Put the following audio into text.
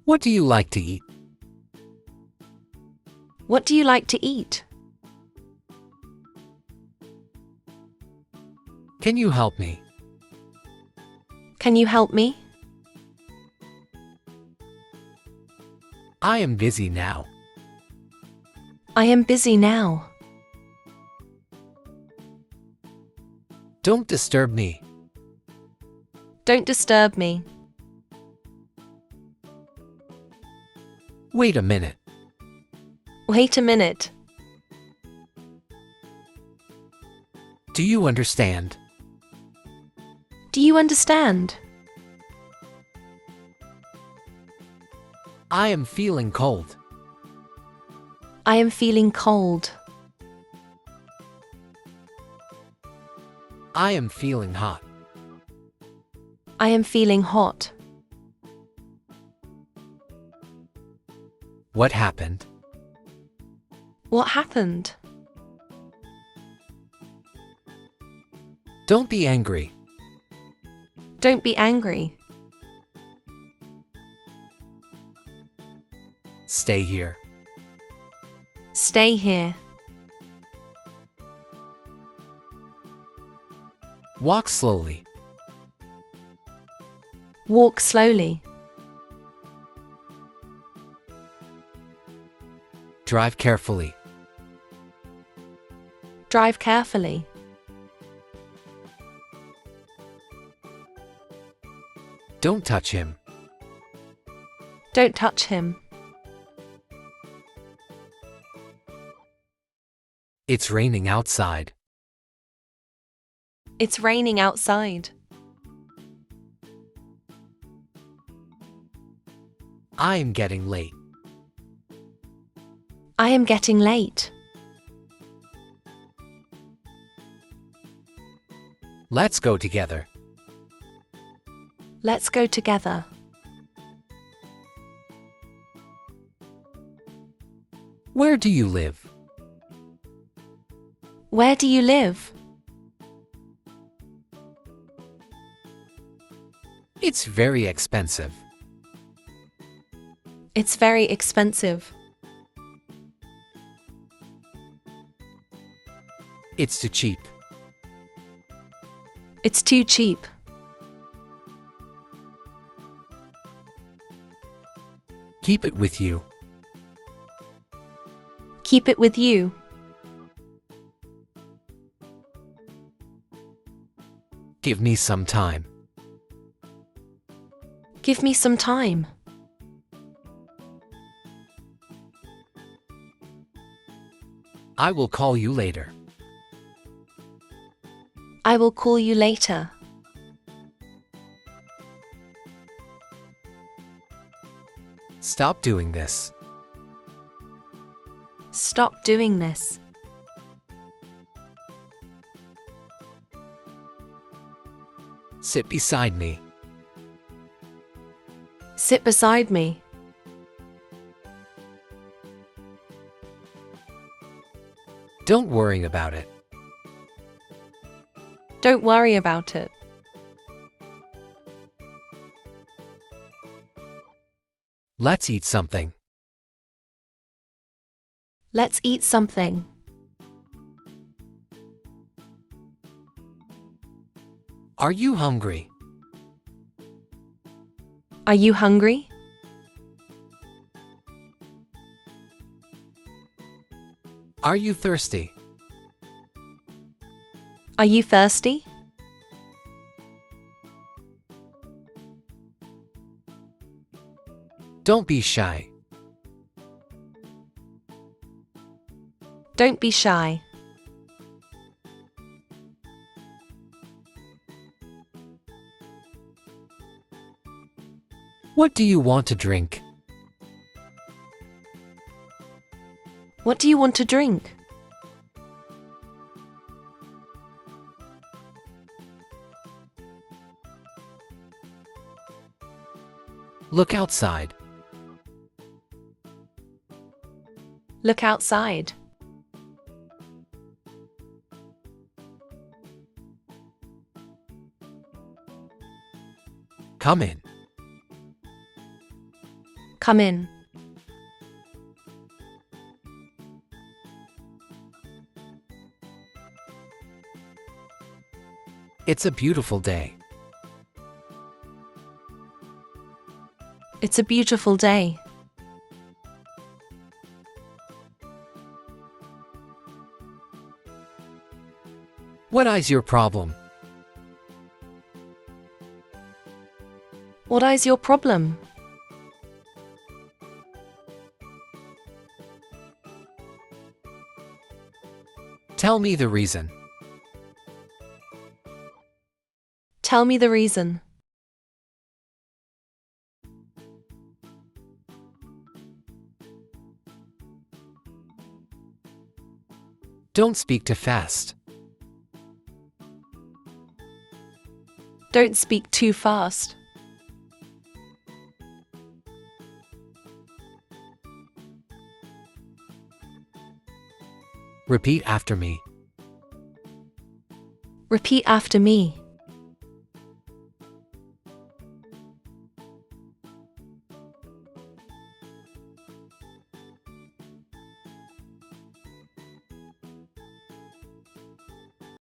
What do you like to eat? What do you like to eat? Can you help me? Can you help me? I am busy now. I am busy now. Don't disturb me. Don't disturb me. Wait a minute. Wait a minute. Do you understand? Do you understand? I am feeling cold. I am feeling cold. I am feeling hot. I am feeling hot. What happened? What happened? Don't be angry. Don't be angry. Stay here. Stay here. Walk slowly. Walk slowly. Drive carefully. Drive carefully. Don't touch him. Don't touch him. It's raining outside. It's raining outside. I am getting late. I am getting late. Let's go together. Let's go together. Where do you live? Where do you live? It's very expensive. It's very expensive. It's too cheap. It's too cheap. Keep it with you. Keep it with you. Give me some time. Give me some time. I will call you later. I will call you later. Stop doing this. Stop doing this. Sit beside me. Sit beside me. Don't worry about it. Don't worry about it. Let's eat something. Let's eat something. Are you hungry? Are you hungry? Are you thirsty? Are you thirsty? Don't be shy. Don't be shy. What do you want to drink? What do you want to drink? Look outside. Look outside. Come in. Come in. It's a beautiful day. It's a beautiful day. What is your problem? What is your problem? Tell me the reason. Tell me the reason. Don't speak too fast. Don't speak too fast. Repeat after me. Repeat after me.